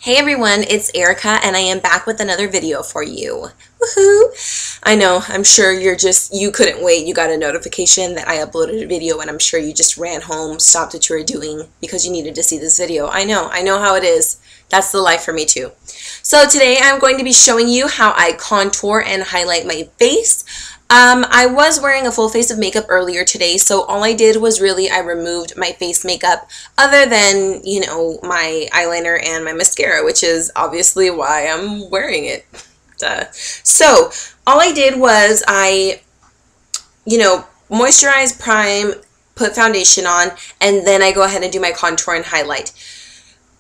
Hey everyone, it's Erica and I am back with another video for you. Woohoo! I know, I'm sure you couldn't wait. You got a notification that I uploaded a video and I'm sure you just ran home, stopped what you were doing because you needed to see this video. I know how it is. That's the life for me too. So today I'm going to be showing you how I contour and highlight my face. I was wearing a full face of makeup earlier today, so all I did was I removed my face makeup other than, my eyeliner and my mascara, which is obviously why I'm wearing it. Duh. So all I did was I, moisturize, prime, put foundation on, and then I go ahead and do my contour and highlight.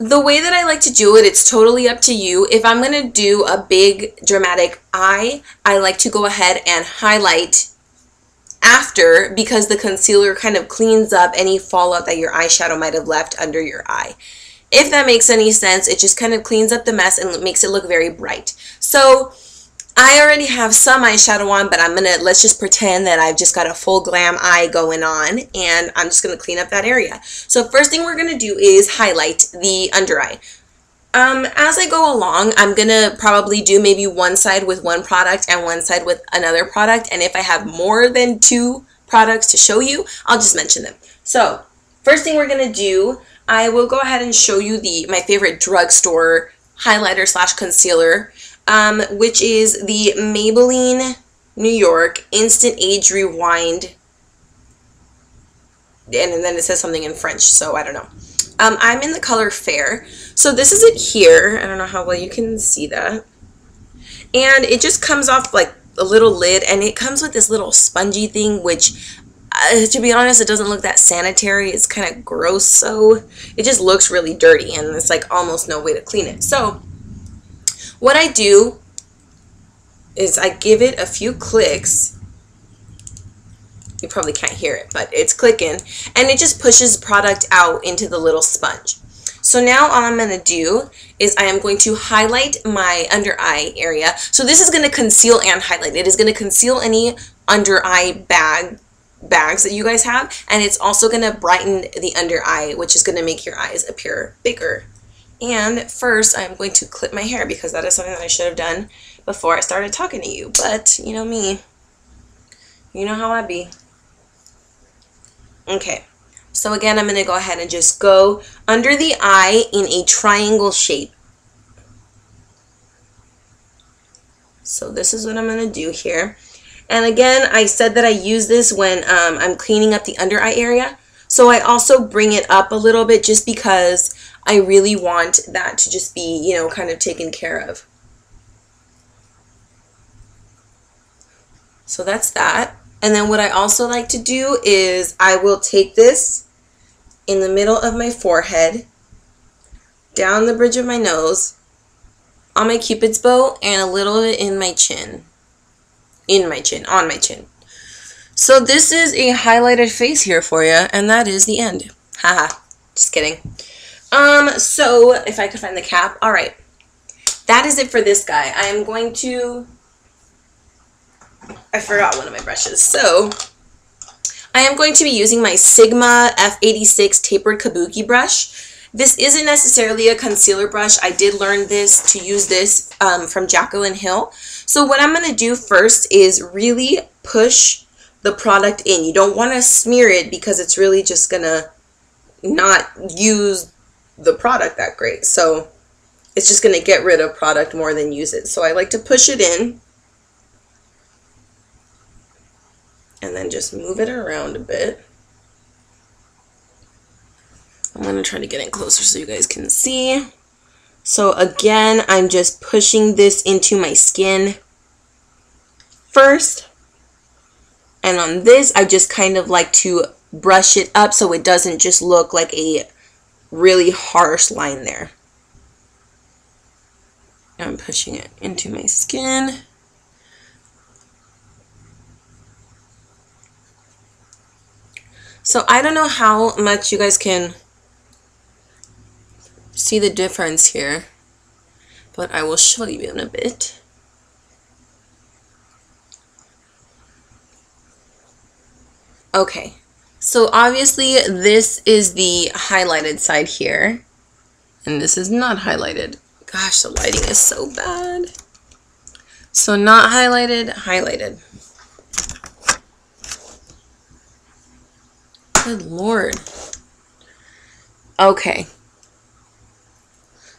The way that I like to do it, it's totally up to you. If I'm going to do a big dramatic eye, I like to go ahead and highlight after because the concealer kind of cleans up any fallout that your eyeshadow might have left under your eye. If that makes any sense, it just kind of cleans up the mess and makes it look very bright. So I already have some eyeshadow on, but let's just pretend that I've just got a full glam eye going on, and I'm just going to clean up that area. So first thing we're going to do is highlight the under eye. As I go along, I'm going to probably do maybe one side with one product and one side with another product, and if I have more than two products to show you, I'll just mention them. So first thing we're going to do, I will go ahead and show you my favorite drugstore highlighter slash concealer, which is the Maybelline New York Instant Age Rewind, and then it says something in French, so I don't know. I'm in the color Fair, so this is it here. I don't know how well you can see that, and it just comes off like a little lid, and it comes with this little spongy thing, which to be honest, it doesn't look that sanitary. It's kind of gross, so it just looks really dirty, and it's like almost no way to clean it. So what I do is I give it a few clicks. You probably can't hear it, but it's clicking, and it just pushes product out into the little sponge. So now all I'm going to do is I am going to highlight my under eye area. So this is going to conceal and highlight. It is going to conceal any under eye bags that you guys have, and it's also going to brighten the under eye, which is going to make your eyes appear bigger. And first, I'm going to clip my hair because that is something that I should have done before I started talking to you. But, you know me. You know how I be. Okay. So again, I'm going to go ahead and just go under the eye in a triangle shape. So this is what I'm going to do here. And again, I said that I use this when I'm cleaning up the under eye area. So I also bring it up a little bit just because I really want that to just be, kind of taken care of. So that's that. And then what I also like to do is I will take this in the middle of my forehead, down the bridge of my nose, on my Cupid's bow, and a little bit in my chin. On my chin. So this is a highlighted face here for you, and that is the end. Haha, just kidding. So if I could find the cap. All right, that is it for this guy. I am going to, I forgot one of my brushes. So I am going to be using my Sigma F86 tapered kabuki brush. This isn't necessarily a concealer brush. I did learn to use this from Jaclyn Hill. So what I'm going to do first is really push the product in. You don't want to smear it because it's really just going to not use the product that great. So it's just going to get rid of product more than use it. So I like to push it in and then just move it around a bit. I'm going to try to get in closer so you guys can see. So again, I'm just pushing this into my skin first. And on this, I just kind of like to brush it up so it doesn't just look like a really harsh line there. I'm pushing it into my skin. So I don't know how much you guys can see the difference here, but I will show you in a bit. Okay, so obviously this is the highlighted side here, and this is not highlighted. Gosh, the lighting is so bad. So not highlighted, highlighted. Good Lord. Okay.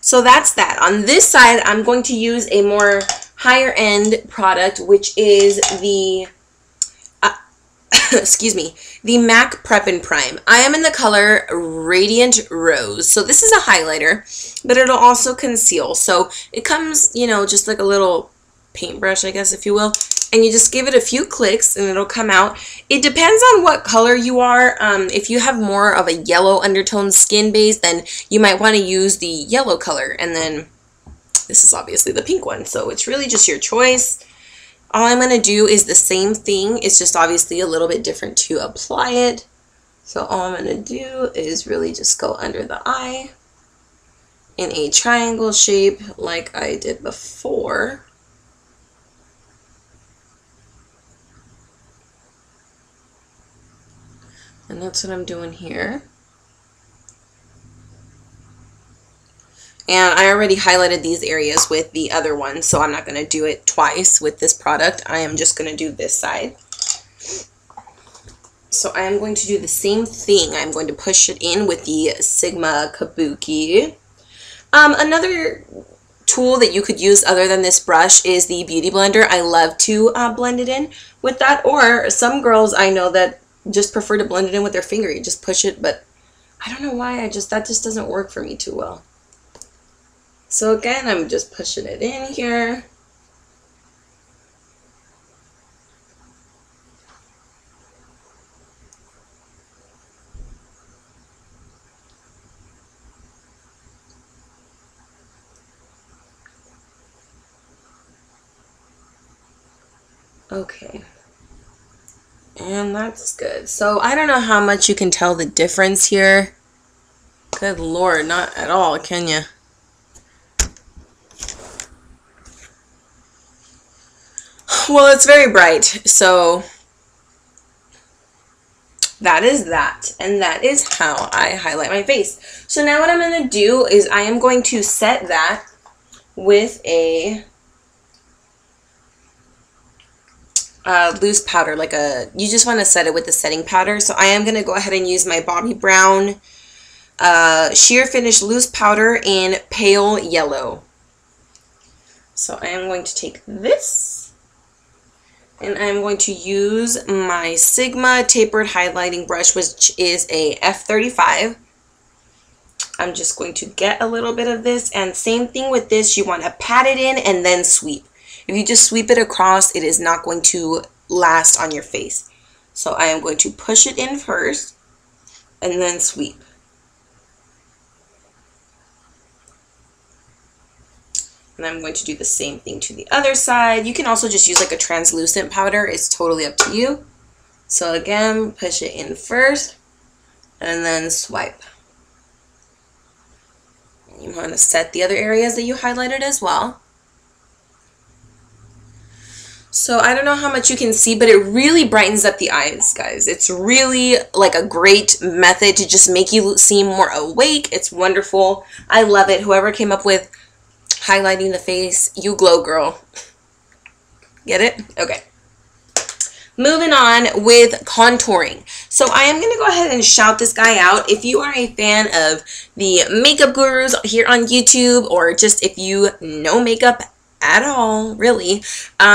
So that's that. On this side, I'm going to use a more higher end product, which is the, excuse me, the MAC Prep and Prime. I am in the color Radiant Rose. So this is a highlighter, but it'll also conceal. So it comes, you know, just like a little paintbrush, I guess, if you will. And you just give it a few clicks and it'll come out. It depends on what color you are. If you have more of a yellow undertone skin base, then you might want to use the yellow color. And then this is obviously the pink one. So it's really just your choice. All I'm going to do is the same thing. It's just obviously a little bit different to apply it. So all I'm going to do is really just go under the eye in a triangle shape like I did before. And that's what I'm doing here. And I already highlighted these areas with the other one, so I'm not going to do it twice with this product. I am just going to do this side. So I am going to do the same thing. I'm going to push it in with the Sigma Kabuki. Another tool that you could use other than this brush is the Beauty Blender. I love to blend it in with that. Or some girls I know that just prefer to blend it in with their finger. You just push it, but I don't know why that just doesn't work for me too well. So again, I'm just pushing it in here. Okay. And that's good. So I don't know how much you can tell the difference here. Good Lord, not at all, can you? Well, it's very bright, so that is that. And that is how I highlight my face. So now what I'm going to do is I am going to set that with a loose powder, you just want to set it with the setting powder. So I am going to go ahead and use my Bobbi Brown Sheer Finish Loose Powder in Pale Yellow. So I am going to take this and I'm going to use my Sigma Tapered Highlighting Brush, which is a F35. I'm just going to get a little bit of this, and same thing with this, you want to pat it in and then sweep. If you just sweep it across, it is not going to last on your face. So I am going to push it in first and then sweep. And I'm going to do the same thing to the other side. You can also just use like a translucent powder. It's totally up to you. So again, push it in first and then swipe. You want to set the other areas that you highlighted as well. So I don't know how much you can see, but it really brightens up the eyes, guys. It's really like a great method to just make you seem more awake. It's wonderful. I love it. Whoever came up with highlighting the face, you glow, girl. Get it? Okay. Moving on with contouring. So I am going to go ahead and shout this guy out. If you are a fan of the makeup gurus here on YouTube, or just if you know makeup at all, really,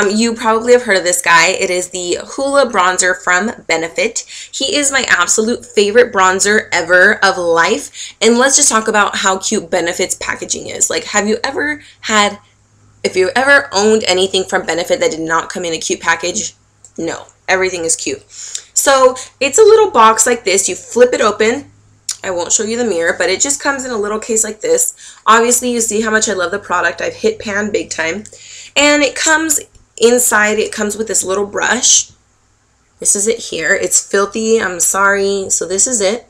you probably have heard of this guy. It is the HOOLA bronzer from Benefit. He is my absolute favorite bronzer ever of life. And let's just talk about how cute Benefit's packaging is. Like, have you ever had, if you ever owned anything from Benefit that did not come in a cute package? No, everything is cute. So it's a little box like this. You flip it open. I won't show you the mirror, but it just comes in a little case like this. Obviously, you see how much I love the product. I've hit pan big time. And it comes inside, it comes with this little brush. This is it here. It's filthy, I'm sorry. So this is it.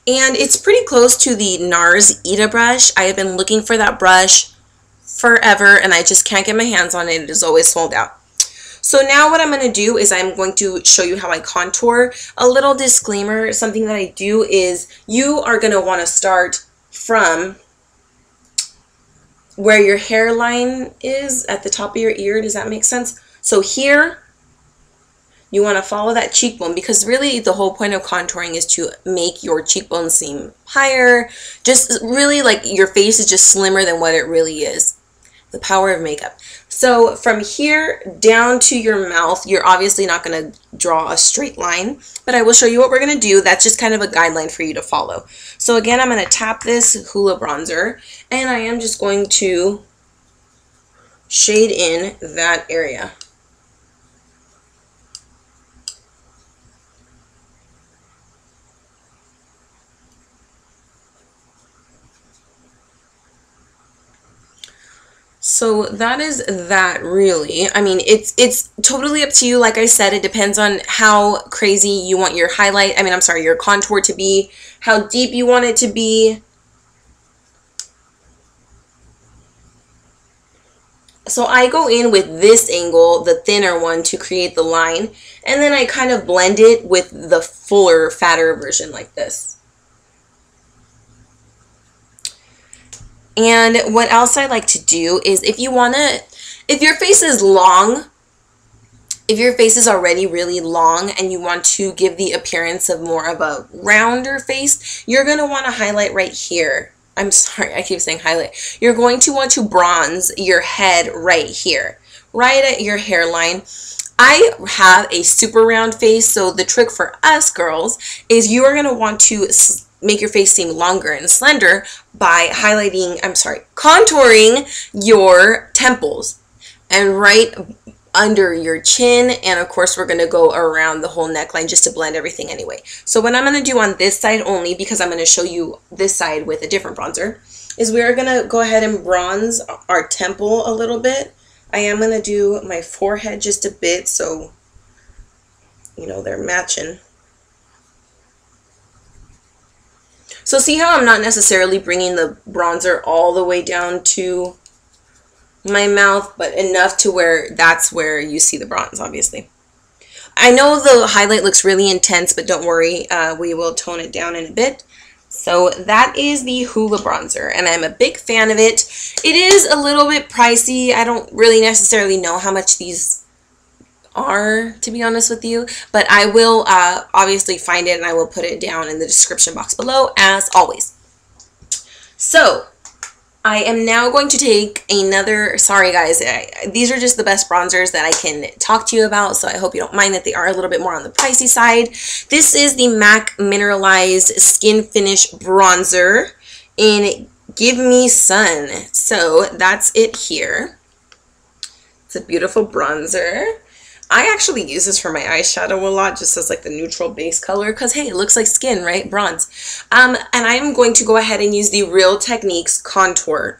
And it's pretty close to the NARS Ita brush. I have been looking for that brush forever, and I just can't get my hands on it. It is always sold out. So now what I'm going to do is I'm going to show you how I contour. A little disclaimer, something that I do is you are going to want to start from where your hairline is at the top of your ear. Does that make sense? So here, you want to follow that cheekbone, because really the whole point of contouring is to make your cheekbone seem higher. Just really like your face is just slimmer than what it really is. The power of makeup. So from here down to your mouth, you're obviously not going to draw a straight line, but I will show you what we're going to do. That's just kind of a guideline for you to follow. So again, I'm going to tap this HOOLA bronzer, and I am just going to shade in that area. So that is that, really. I mean, it's totally up to you. Like I said, it depends on how crazy you want your highlight. I mean, I'm sorry, your contour to be, how deep you want it to be. So I go in with this angle, the thinner one, to create the line, and then I kind of blend it with the fuller, fatter version like this. And what else I like to do is, if your face is long, if your face is already really long and you want to give the appearance of more of a rounder face, you're going to want to highlight right here. I'm sorry, I keep saying highlight. You're going to want to bronze your head right here, right at your hairline. I have a super round face, so the trick for us girls is you are going to want to make your face seem longer and slender by contouring your temples and right under your chin. And of course, we're going to go around the whole neckline just to blend everything anyway. So what I'm going to do on this side only, because I'm going to show you this side with a different bronzer, is we're going to go ahead and bronze our temple a little bit. I am going to do my forehead just a bit, so you know they're matching. So see how I'm not necessarily bringing the bronzer all the way down to my mouth, but enough to where that's where you see the bronze, obviously. I know the highlight looks really intense, but don't worry, we will tone it down in a bit. So that is the HOOLA bronzer, and I'm a big fan of it. It is a little bit pricey. I don't really necessarily know how much these are, to be honest with you, but I will obviously find it and I will put it down in the description box below as always. So I am now going to take another, sorry guys, these are just the best bronzers that I can talk to you about, so I hope you don't mind that they are a little bit more on the pricey side. This is the MAC Mineralize Skinfinish bronzer in Give Me Sun. So that's it here. It's a beautiful bronzer. I actually use this for my eyeshadow a lot, just as like the neutral base color, because hey, it looks like skin, right? Bronze. And I'm going to go ahead and use the Real Techniques contour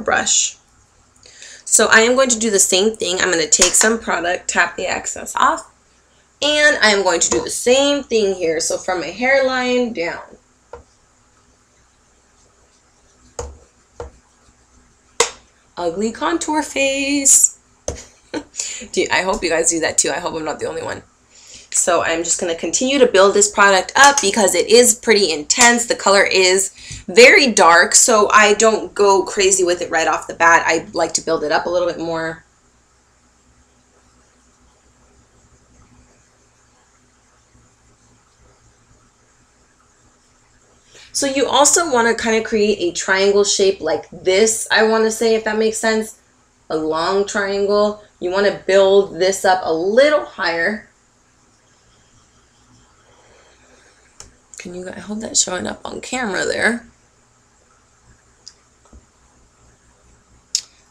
brush. So I am going to do the same thing. I'm going to take some product, tap the excess off, and I am going to do the same thing here. So from my hairline down. Ugly contour face. I hope you guys do that too. I hope I'm not the only one. So I'm just going to continue to build this product up because it is pretty intense. The color is very dark, so I don't go crazy with it right off the bat. I like to build it up a little bit more. So you also want to kind of create a triangle shape like this, I want to say, if that makes sense. A long triangle. You want to build this up a little higher. I hope that's showing up on camera there.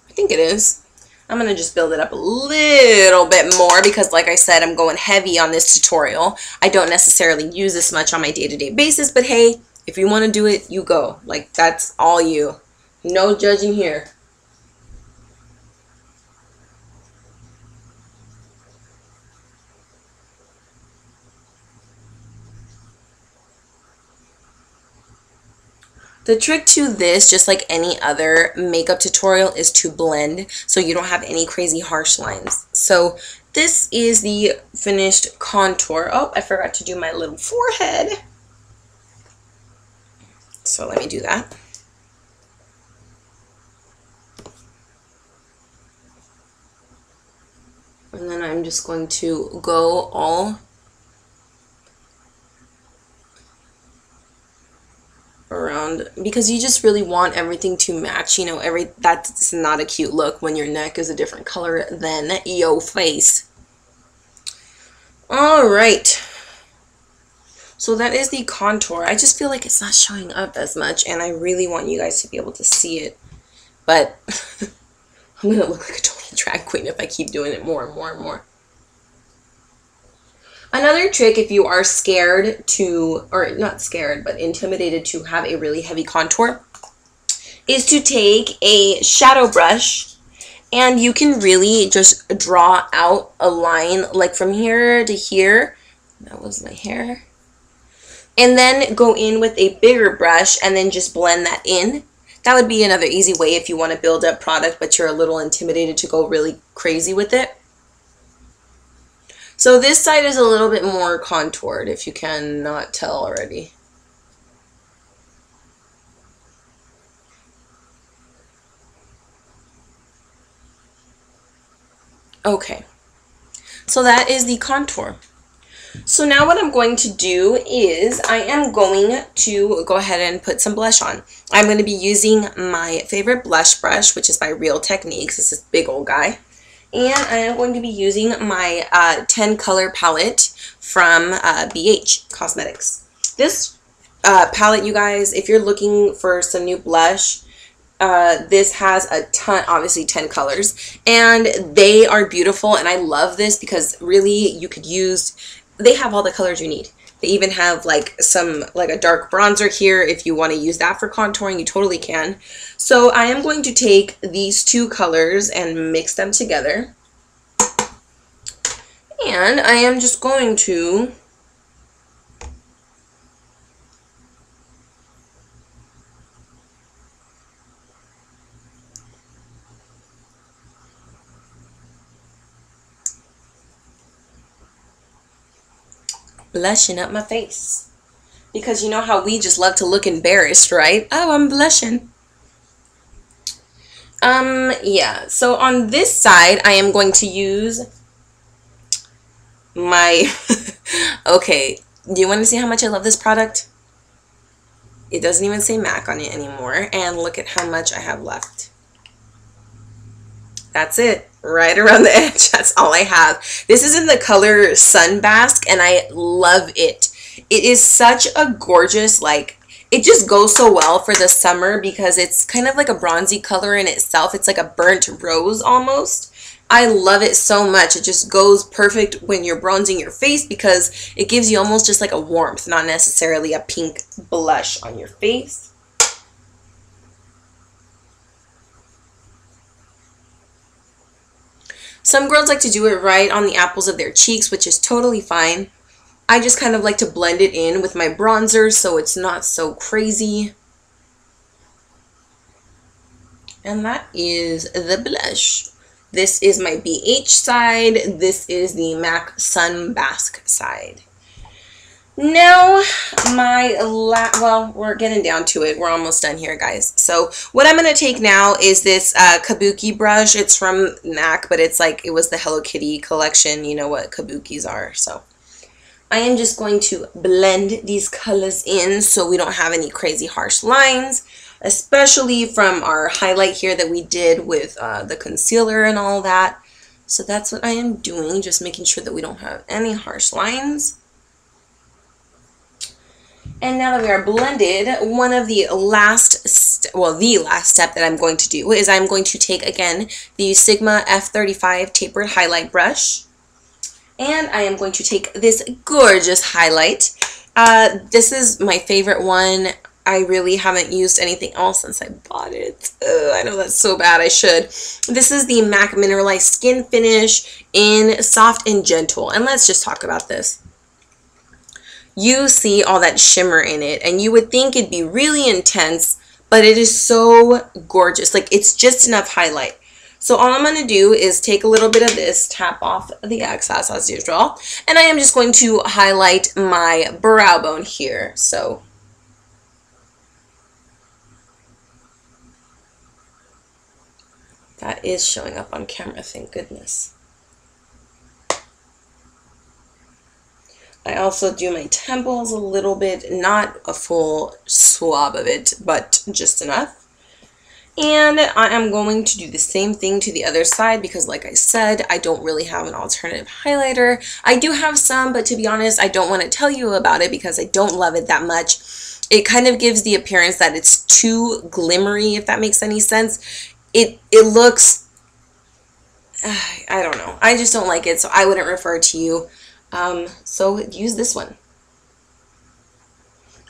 I think it is. I'm going to just build it up a little bit more because, like I said, I'm going heavy on this tutorial. I don't necessarily use this much on my day-to-day basis, but hey, if you want to do it, you go. Like, that's all you. No judging here. The trick to this, just like any other makeup tutorial, is to blend so you don't have any crazy harsh lines. So this is the finished contour. Oh, I forgot to do my little forehead. So let me do that. I'm just going to go all around, because you just really want everything to match, you know, that's not a cute look when your neck is a different color than your face. All right. So that is the contour. I just feel like it's not showing up as much, and I really want you guys to be able to see it. But I'm going to look like a total drag queen if I keep doing it more and more and more. Another trick, if you are scared to, or not scared, but intimidated to have a really heavy contour, is to take a shadow brush, and you can really just draw out a line like from here to here. That was my hair. And then go in with a bigger brush and then just blend that in. That would be another easy way if you want to build up product but you're a little intimidated to go really crazy with it. So this side is a little bit more contoured, if you cannot tell already. Okay, so that is the contour. So now what I'm going to do is I am going to go ahead and put some blush on. I'm going to be using my favorite blush brush, which is by Real Techniques. This is big old guy. And I am going to be using my 10 color palette from BH Cosmetics. This palette, you guys, if you're looking for some new blush, this has a ton, obviously 10 colors, and they are beautiful, and I love this because really you could use, they have all the colors you need. They even have like a dark bronzer here. If you want to use that for contouring, you totally can. So I am going to take these two colors and mix them together. And I am just going to blushing up my face. Because you know how we just love to look embarrassed, right? Oh, I'm blushing. Yeah, so on this side, I am going to use my, okay, do you want to see how much I love this product? It doesn't even say MAC on it anymore, and look at how much I have left. That's it, right around the edge. That's all I have. This is in the color Sunbasque, and I love it. It is such a gorgeous, like, it just goes so well for the summer because it's kind of like a bronzy color in itself. It's like a burnt rose almost. I love it so much. It just goes perfect when you're bronzing your face because it gives you almost just like a warmth, not necessarily a pink blush on your face. Some girls like to do it right on the apples of their cheeks, which is totally fine. I just kind of like to blend it in with my bronzer so it's not so crazy. And that is the blush. This is my BH side. This is the MAC Sunbasque side. Now, well, we're getting down to it. We're almost done here, guys. So what I'm going to take now is this Kabuki brush. It's from MAC, but it's like, it was the Hello Kitty collection. You know what Kabukis are, so. I am just going to blend these colors in so we don't have any crazy harsh lines, especially from our highlight here that we did with the concealer and all that. So that's what I am doing, just making sure that we don't have any harsh lines. And now that we are blended, one of the last step that I'm going to do is I'm going to take, again, the Sigma F35 tapered highlight brush. And I am going to take this gorgeous highlight. This is my favorite one. I really haven't used anything else since I bought it. I know that's so bad. I should. This is the MAC Mineralize Skinfinish in Soft and Gentle. And let's just talk about this. You see all that shimmer in it, and you would think it'd be really intense, but it is so gorgeous. Like, it's just enough highlight. So all I'm going to do is take a little bit of this, tap off the excess as usual, and I am just going to highlight my brow bone here. So that is showing up on camera, thank goodness. also do my temples a little bit, not a full swab of it, but just enough. And I am going to do the same thing to the other side because, like I said, I don't really have an alternative highlighter. I do have some, but to be honest, I don't want to tell you about it because I don't love it that much. It kind of gives the appearance that it's too glimmery, if that makes any sense. It looks, I don't know. I just don't like it, so I wouldn't refer to you. So use this one.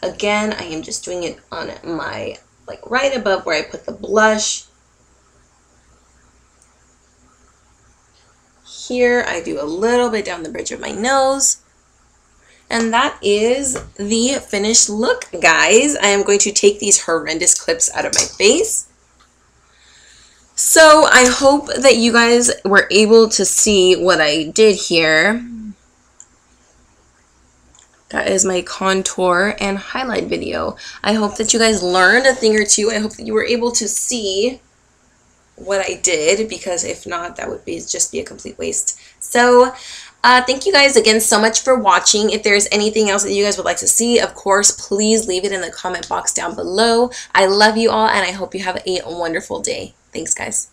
Again, I am just doing it on my, like right above where I put the blush. Here, I do a little bit down the bridge of my nose. And that is the finished look, guys. I am going to take these horrendous clips out of my face. So I hope that you guys were able to see what I did here. That is my contour and highlight video. I hope that you guys learned a thing or two. I hope that you were able to see what I did, because if not, that would just be a complete waste. So thank you guys again so much for watching. If there's anything else that you guys would like to see, of course, please leave it in the comment box down below. I love you all, and I hope you have a wonderful day. Thanks, guys.